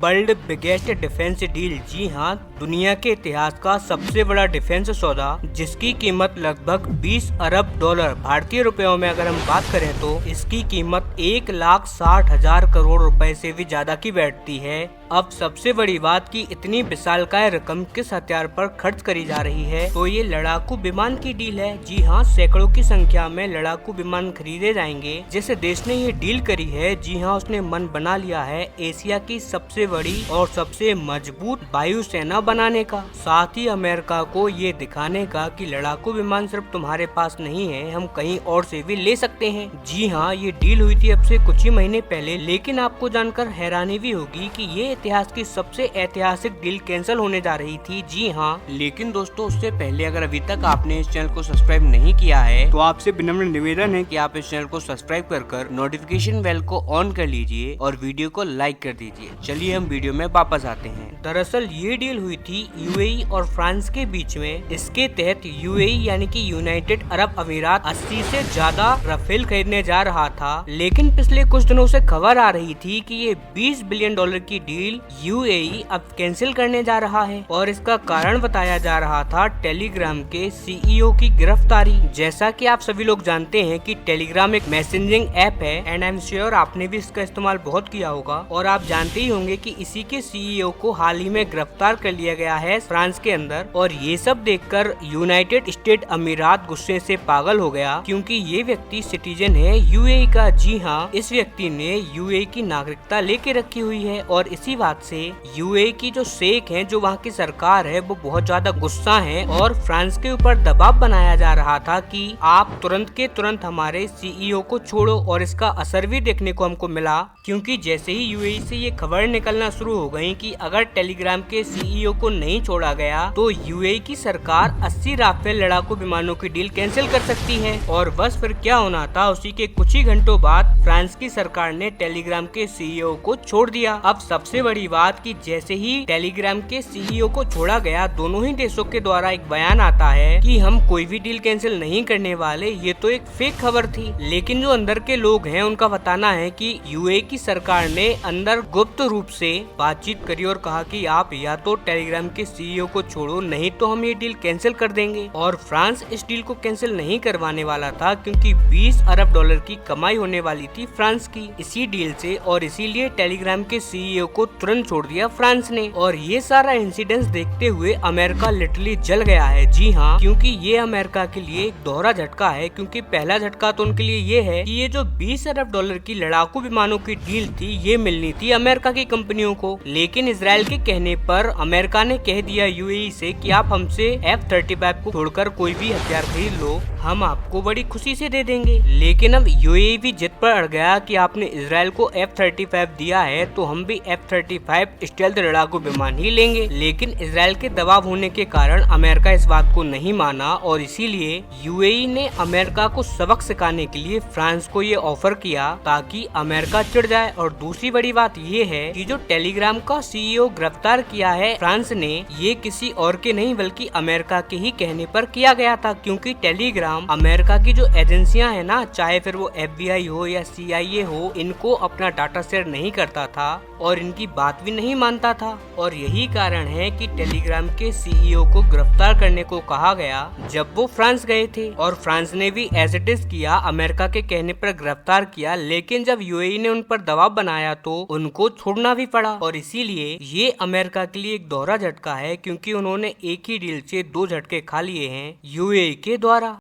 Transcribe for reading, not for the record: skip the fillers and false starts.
World biggest defence deal. जी हाँ, दुनिया के इतिहास का सबसे बड़ा डिफेंस सौदा जिसकी कीमत लगभग 20 अरब डॉलर भारतीय रुपयों में अगर हम बात करें तो इसकी कीमत 1,60,000 करोड़ रुपए से भी ज्यादा की बैठती है। अब सबसे बड़ी बात कि इतनी विशालकाय रकम किस हथियार पर खर्च करी जा रही है, तो ये लड़ाकू विमान की डील है। जी हाँ, सैकड़ों की संख्या में लड़ाकू विमान खरीदे जाएंगे। जिस देश ने ये डील करी है, जी हाँ, उसने मन बना लिया है एशिया की सबसे बड़ी और सबसे मजबूत वायुसेना बनाने का। साथ ही अमेरिका को ये दिखाने का कि लड़ाकू विमान सिर्फ तुम्हारे पास नहीं है, हम कहीं और से भी ले सकते हैं। जी हाँ, ये डील हुई थी अब से कुछ ही महीने पहले, लेकिन आपको जानकर हैरानी भी होगी कि ये इतिहास की सबसे ऐतिहासिक डील कैंसिल होने जा रही थी। जी हाँ, लेकिन दोस्तों उससे पहले अगर अभी तक आपने इस चैनल को सब्सक्राइब नहीं किया है तो आपसे विनम्र निवेदन है कि आप इस चैनल को सब्सक्राइब कर नोटिफिकेशन बेल को ऑन कर लीजिए और वीडियो को लाइक कर दीजिए। चलिए हम वीडियो में वापस आते हैं। दरअसल ये डील हुई थी यूएई और फ्रांस के बीच में। इसके तहत यूएई यानी कि यूनाइटेड अरब अमीरात 80 से ज्यादा राफेल खरीदने जा रहा था, लेकिन पिछले कुछ दिनों से खबर आ रही थी कि ये 20 बिलियन डॉलर की डील यूएई अब कैंसिल करने जा रहा है। और इसका कारण बताया जा रहा था टेलीग्राम के सीईओ की गिरफ्तारी। जैसा कि आप सभी लोग जानते हैं कि टेलीग्राम एक मैसेजिंग ऐप है एंड आई एम श्योर आपने भी इसका इस्तेमाल बहुत किया होगा और आप जानते ही होंगे कि इसी के सीईओ को हाल ही में गिरफ्तार कर लिया गया है फ्रांस के अंदर। और ये सब देखकर यूनाइटेड स्टेट अमीरात गुस्से से पागल हो गया, क्योंकि ये व्यक्ति सिटीजन है यूएई का। जी हाँ, इस व्यक्ति ने यूएई की नागरिकता लेके रखी हुई है और इसी बात से यूएई की जो शेख है, जो वहाँ की सरकार है, वो बहुत ज्यादा गुस्सा है और फ्रांस के ऊपर दबाव बनाया जा रहा था कि आप तुरंत के तुरंत हमारे सीईओ को छोड़ो। और इसका असर भी देखने को हमको मिला, क्योंकि जैसे ही यूएई से ये खबर निकलना शुरू हो गई कि अगर टेलीग्राम के सीईओ को नहीं छोड़ा गया तो यूएई की सरकार 80 राफेल लड़ाकू विमानों की डील कैंसिल कर सकती है। और बस फिर क्या होना था, उसी के कुछ ही घंटों बाद फ्रांस की सरकार ने टेलीग्राम के सीईओ को छोड़ दिया। अब सबसे बड़ी बात कि जैसे ही टेलीग्राम के सीईओ को छोड़ा गया, दोनों ही देशों के द्वारा एक बयान आता है कि हम कोई भी डील कैंसिल नहीं करने वाले, ये तो एक फेक खबर थी। लेकिन जो अंदर के लोग हैं उनका बताना है कि यूएई की सरकार ने अंदर गुप्त रूप से बातचीत करी और कहा कि आप या तो टेलीग्राम के सीईओ को छोड़ो, नहीं तो हम ये डील कैंसिल कर देंगे। और फ्रांस इस डील को कैंसिल नहीं करवाने वाला था, क्योंकि 20 अरब डॉलर की कमाई होने वाली थी फ्रांस की इसी डील से, और इसीलिए टेलीग्राम के सीईओ को तुरंत छोड़ दिया फ्रांस ने। और ये सारा इंसिडेंस देखते हुए अमेरिका लिटरली जल गया है। जी हाँ, क्योंकि ये अमेरिका के लिए एक दोहरा झटका है, क्योंकि पहला झटका तो उनके लिए ये है कि ये जो 20 अरब डॉलर की लड़ाकू विमानों की डील थी, ये मिलनी थी अमेरिका की कंपनियों को। लेकिन इजराइल के कहने पर अमेरिका ने कह दिया यूएई से कि आप हमसे F-35 को छोड़कर कोई भी हथियार खरीद लो, हम आपको बड़ी खुशी से दे देंगे। लेकिन अब यूएई भी जिद पर अड़ गया कि आपने इजराइल को F-35 दिया है तो हम भी F-35 स्टेल्थ लड़ाकू विमान ही लेंगे। लेकिन इजराइल के दबाव होने के कारण अमेरिका इस बात को नहीं माना और इसीलिए यूएई ने अमेरिका को सबक सिखाने के लिए फ्रांस को ये ऑफर किया ताकि अमेरिका चिढ़ जाए। और दूसरी बड़ी बात ये है कि जो टेलीग्राम का सीईओ गिरफ्तार किया है फ्रांस ने, ये किसी और के नहीं बल्कि अमेरिका के ही कहने पर किया गया था, क्योंकि टेलीग्राम अमेरिका की जो एजेंसियां है ना, चाहे फिर वो FBI हो या CIA हो, इनको अपना डाटा शेयर नहीं करता था और इनकी बात भी नहीं मानता था। और यही कारण है कि टेलीग्राम के सीईओ को गिरफ्तार करने को कहा गया जब वो फ्रांस गए थे, और फ्रांस ने भी एज इट इज किया, अमेरिका के कहने पर गिरफ्तार किया। लेकिन जब यूएई ने उन पर दबाव बनाया तो उनको छोड़ना भी पड़ा। और इसीलिए ये अमेरिका के लिए एक दोहरा झटका है, क्योंकि उन्होंने एक ही डील से 2 झटके खा लिए हैं यूएई के द्वारा।